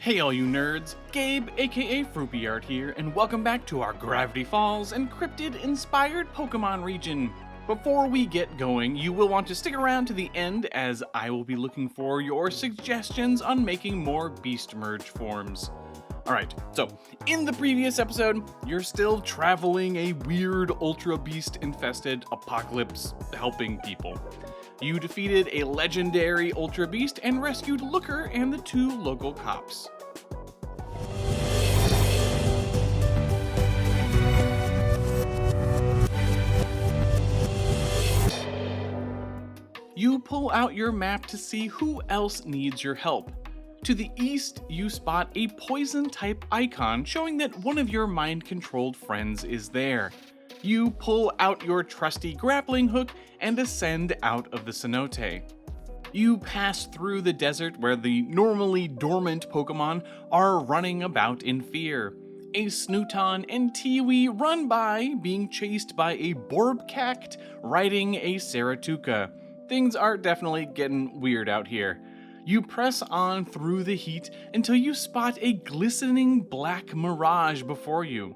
Hey all you nerds, Gabe aka Froopy Art here, and welcome back to our Gravity Falls Encrypted-inspired Pokemon region. Before we get going, you will want to stick around to the end as I will be looking for your suggestions on making more Beast Merge forms. Alright, so in the previous episode, you're still traveling a weird Ultra Beast infested apocalypse helping people. You defeated a legendary Ultra Beast and rescued Looker and the two local cops. You pull out your map to see who else needs your help. To the east, you spot a poison-type icon showing that one of your mind-controlled friends is there. You pull out your trusty grappling hook and ascend out of the cenote. You pass through the desert where the normally dormant Pokemon are running about in fear. A Snooton and Tiwi run by, being chased by a Borbcact riding a Seratuka. Things are definitely getting weird out here. You press on through the heat until you spot a glistening black mirage before you.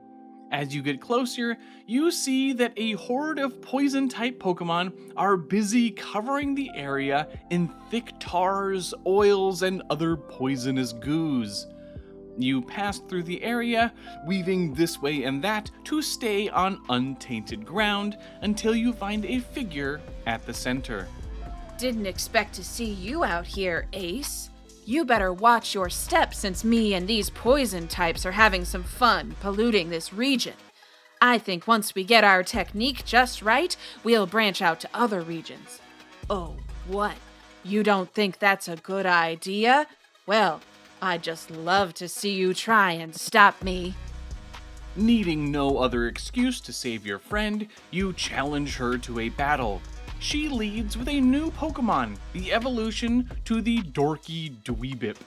As you get closer, you see that a horde of poison-type Pokemon are busy covering the area in thick tars, oils, and other poisonous goos. You pass through the area, weaving this way and that to stay on untainted ground until you find a figure at the center. Didn't expect to see you out here, Ace. You better watch your step since me and these poison types are having some fun polluting this region. I think once we get our technique just right, we'll branch out to other regions. Oh, what? You don't think that's a good idea? Well, I'd just love to see you try and stop me. Needing no other excuse to save your friend, you challenge her to a battle. She leads with a new Pokemon, the evolution to the Dorky Dweebip.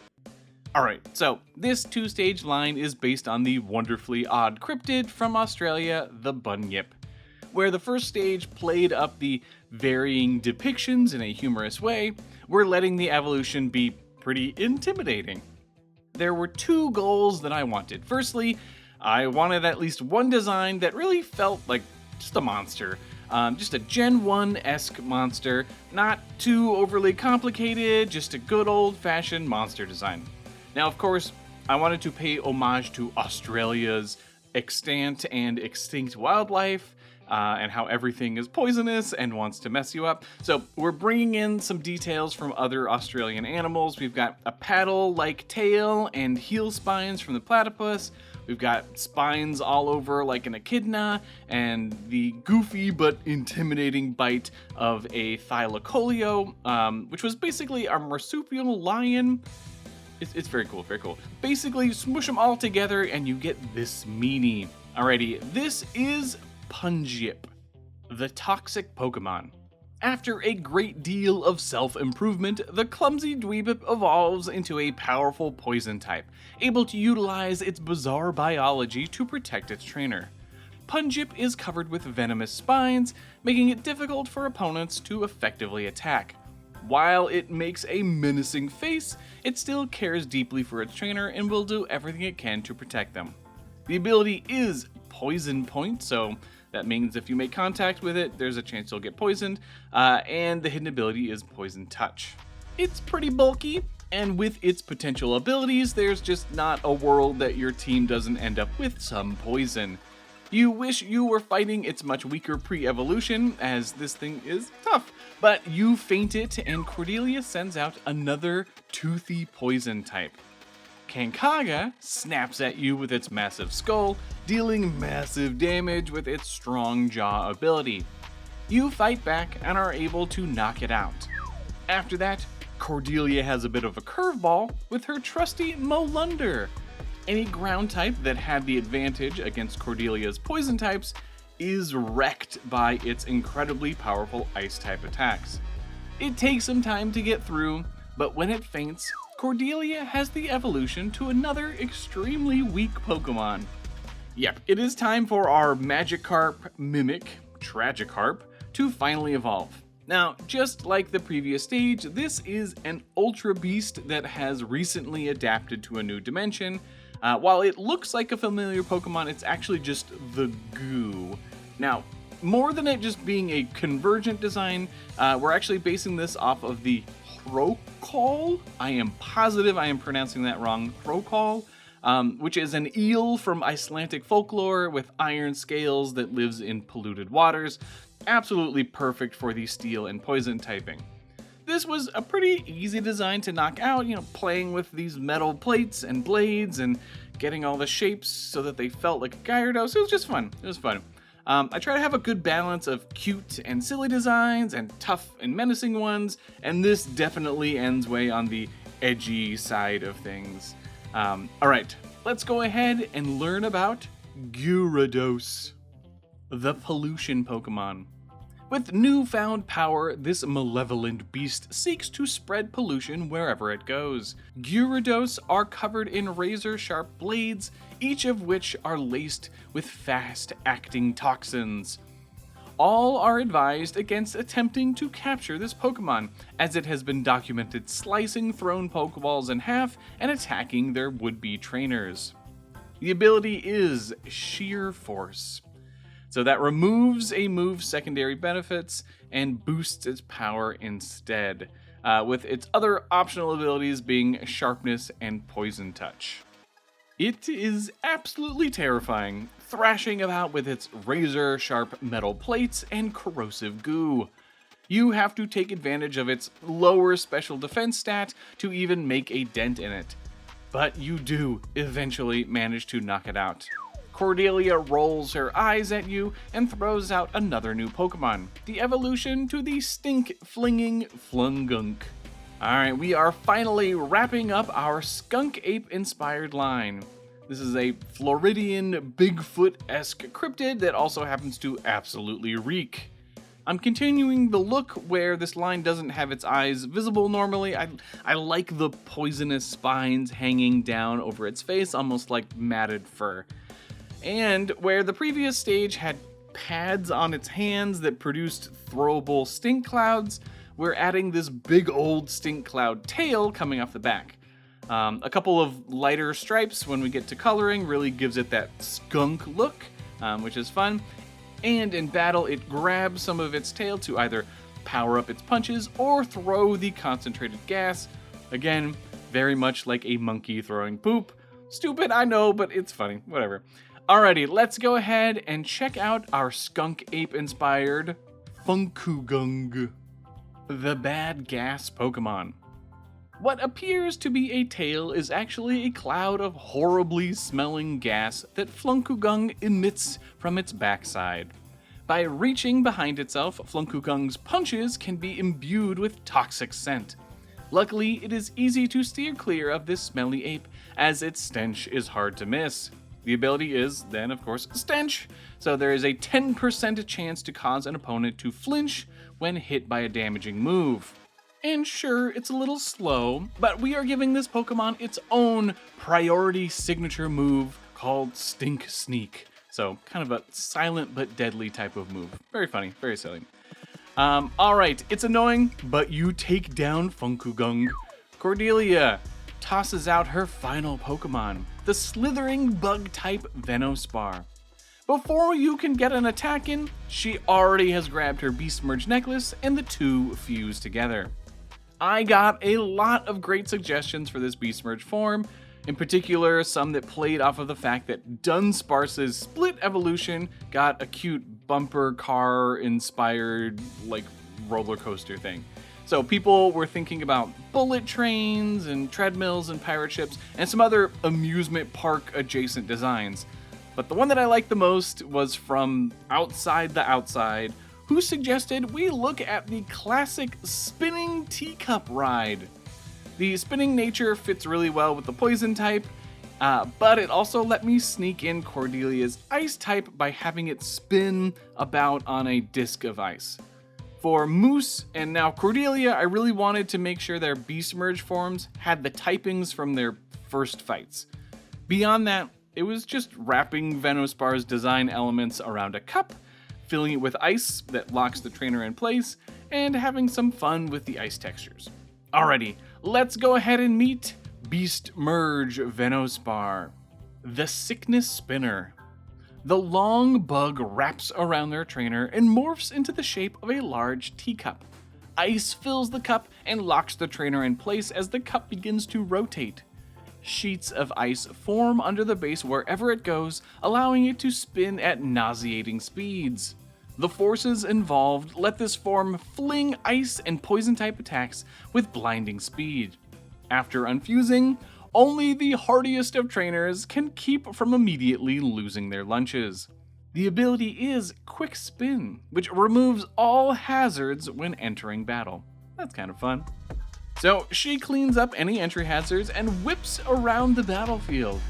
Alright, so this two-stage line is based on the wonderfully odd cryptid from Australia, the Bunyip, where the first stage played up the varying depictions in a humorous way. We're letting the evolution be pretty intimidating. There were two goals that I wanted. Firstly, I wanted at least one design that really felt like just a monster. Just a Gen 1-esque monster, not too overly complicated, just a good old-fashioned monster design. Now, of course, I wanted to pay homage to Australia's extant and extinct wildlife, and how everything is poisonous and wants to mess you up. So we're bringing in some details from other Australian animals. We've got a paddle-like tail and heel spines from the platypus. We've got spines all over like an echidna, and the goofy but intimidating bite of a Thylacoleo, which was basically a marsupial lion. It's very cool, very cool. Basically, smush them all together and you get this meanie. Alrighty, this is Punjip, the toxic Pokemon. After a great deal of self-improvement, the clumsy Dweebip evolves into a powerful poison type, able to utilize its bizarre biology to protect its trainer. Punjip is covered with venomous spines, making it difficult for opponents to effectively attack. While it makes a menacing face, it still cares deeply for its trainer and will do everything it can to protect them. The ability is Poison Point, so that means if you make contact with it, there's a chance you'll get poisoned, and the hidden ability is Poison Touch. It's pretty bulky, and with its potential abilities, there's just not a world that your team doesn't end up with some poison. You wish you were fighting its much weaker pre-evolution, as this thing is tough, but you feint it, and Cordelia sends out another toothy poison type. Kankaga snaps at you with its massive skull, dealing massive damage with its strong jaw ability. You fight back and are able to knock it out. After that, Cordelia has a bit of a curveball with her trusty Molunder. Any ground type that had the advantage against Cordelia's poison types is wrecked by its incredibly powerful ice type attacks. It takes some time to get through, but when it faints, Cordelia has the evolution to another extremely weak Pokemon. Yep, it is time for our Magikarp Mimic, Tragikarp, to finally evolve. Now, just like the previous stage, this is an Ultra Beast that has recently adapted to a new dimension. While it looks like a familiar Pokemon, it's actually just the goo. Now, more than it just being a convergent design, we're actually basing this off of the Hrokal. I am positive I am pronouncing that wrong. Hrokal, which is an eel from Icelandic folklore with iron scales that lives in polluted waters. Absolutely perfect for the steel and poison typing. This was a pretty easy design to knock out, playing with these metal plates and blades and getting all the shapes so that they felt like a Gyarados. It was just fun. It was fun. I try to have a good balance of cute and silly designs and tough and menacing ones, and this definitely ends way on the edgy side of things. Alright, let's go ahead and learn about Gyarados, the pollution Pokemon. With newfound power, this malevolent beast seeks to spread pollution wherever it goes. Gyarados are covered in razor-sharp blades, each of which are laced with fast-acting toxins. All are advised against attempting to capture this Pokemon, as it has been documented slicing thrown Pokeballs in half and attacking their would-be trainers. The ability is Sheer Force. So that removes a move's secondary benefits and boosts its power instead, with its other optional abilities being Sharpness and Poison Touch. It is absolutely terrifying, thrashing about with its razor-sharp metal plates and corrosive goo. You have to take advantage of its lower special defense stat to even make a dent in it, but you do eventually manage to knock it out. Cordelia rolls her eyes at you and throws out another new Pokemon, the evolution to the stink-flinging Flungunk. Alright, we are finally wrapping up our Skunk Ape-inspired line. This is a Floridian Bigfoot-esque cryptid that also happens to absolutely reek. I'm continuing the look where this line doesn't have its eyes visible normally. I like the poisonous spines hanging down over its face, almost like matted fur. And where the previous stage had pads on its hands that produced throwable stink clouds, we're adding this big old stink cloud tail coming off the back. A couple of lighter stripes when we get to coloring really gives it that skunk look, which is fun. And in battle, it grabs some of its tail to either power up its punches or throw the concentrated gas. Again, very much like a monkey throwing poop. Stupid, I know, but it's funny. Whatever. Alrighty, let's go ahead and check out our Skunk Ape-inspired Funkugung, the bad gas Pokemon. What appears to be a tail is actually a cloud of horribly smelling gas that Funkugung emits from its backside. By reaching behind itself, Funkugung's punches can be imbued with toxic scent. Luckily, it is easy to steer clear of this smelly ape, as its stench is hard to miss. The ability is, then, of course, Stench, so there is a 10% chance to cause an opponent to flinch when hit by a damaging move. And sure, it's a little slow, but we are giving this Pokemon its own priority signature move called Stink Sneak. So, kind of a silent but deadly type of move. Very funny, very silly. Alright, it's annoying, but you take down Funkugung. Cordelia tosses out her final Pokemon, the slithering bug-type Venospar. Before you can get an attack in, she already has grabbed her Beast Merge necklace and the two fuse together. I got a lot of great suggestions for this Beast Merge form, in particular some that played off of the fact that Dunsparce's split evolution got a cute bumper car inspired like roller coaster thing. So people were thinking about bullet trains and treadmills and pirate ships and some other amusement park adjacent designs. But the one that I liked the most was from Outside the Outside, who suggested we look at the classic spinning teacup ride. The spinning nature fits really well with the poison type, but it also let me sneak in Cordelia's ice type by having it spin about on a disc of ice. For Moose and now Cordelia, I really wanted to make sure their Beast Merge forms had the typings from their first fights. Beyond that, it was just wrapping Venospar's design elements around a cup, filling it with ice that locks the trainer in place, and having some fun with the ice textures. Alrighty, let's go ahead and meet Beast Merge Venospar, the Sickness Spinner. The long bug wraps around their trainer and morphs into the shape of a large teacup. Ice fills the cup and locks the trainer in place as the cup begins to rotate. Sheets of ice form under the base wherever it goes, allowing it to spin at nauseating speeds. The forces involved let this form fling ice and poison type attacks with blinding speed. After unfusing, only the hardiest of trainers can keep from immediately losing their lunches. The ability is Quick Spin, which removes all hazards when entering battle. That's kind of fun. So she cleans up any entry hazards and whips around the battlefield.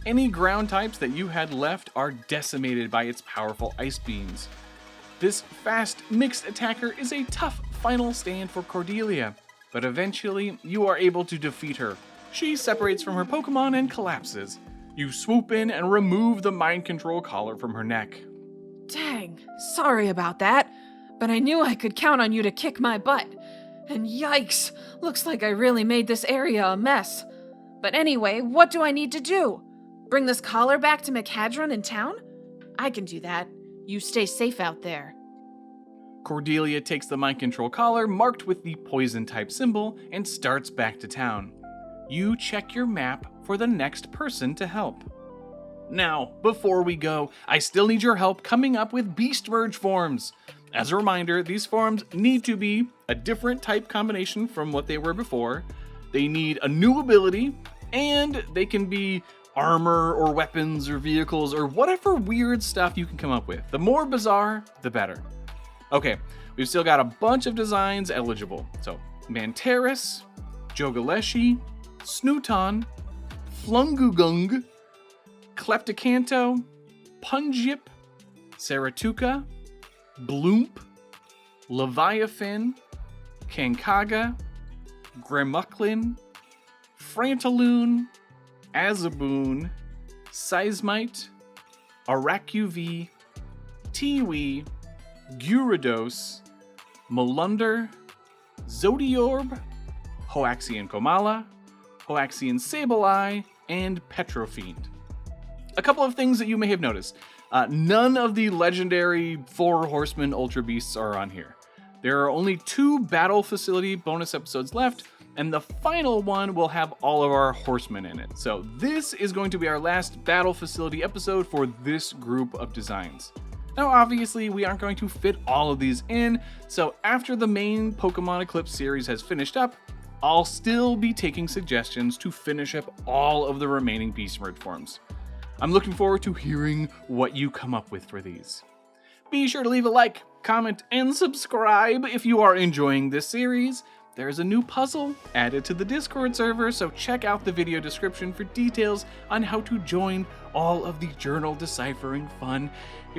Any ground types that you had left are decimated by its powerful ice beams. This fast, mixed attacker is a tough final stand for Cordelia, but eventually you are able to defeat her. She separates from her Pokémon and collapses. You swoop in and remove the mind control collar from her neck. Dang, sorry about that, but I knew I could count on you to kick my butt. And yikes, looks like I really made this area a mess. But anyway, what do I need to do? Bring this collar back to McFadden in town? I can do that. You stay safe out there. Cordelia takes the mind control collar marked with the poison type symbol and starts back to town. You check your map for the next person to help. Now, before we go, I still need your help coming up with Beast Merge forms. As a reminder, these forms need to be a different type combination from what they were before. They need a new ability, and they can be armor or weapons or vehicles or whatever weird stuff you can come up with. The more bizarre, the better. Okay, we've still got a bunch of designs eligible. So, Mantaris, Jogaleshi, Snooton, Flungugung, Kleptocanto, Punjip, Saratuka, Bloomp, Leviathan, Kankaga, Gramucklin, Frantaloon, Azaboon, Seismite, Aracuv, Tiwi, Gyarados, Molunder, Zodiorb, Hoaxian Komala, Hoaxian Sableye, and Petrofiend. A couple of things that you may have noticed. None of the legendary 4 Horsemen Ultra Beasts are on here. There are only 2 Battle Facility bonus episodes left, and the final one will have all of our horsemen in it. So this is going to be our last Battle Facility episode for this group of designs. Now obviously we aren't going to fit all of these in, so after the main Pokemon Eclipse series has finished up, I'll still be taking suggestions to finish up all of the remaining Beast Merge forms. I'm looking forward to hearing what you come up with for these. Be sure to leave a like, comment, and subscribe if you are enjoying this series. There's a new puzzle added to the Discord server, so check out the video description for details on how to join all of the journal deciphering fun.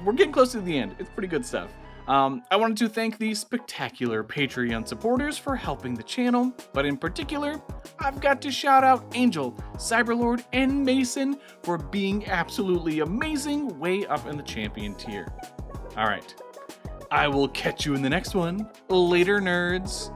We're getting close to the end. It's pretty good stuff. I wanted to thank the spectacular Patreon supporters for helping the channel, but in particular, I've got to shout out Angel, Cyberlord, and Mason for being absolutely amazing way up in the champion tier. Alright, I will catch you in the next one. Later, nerds.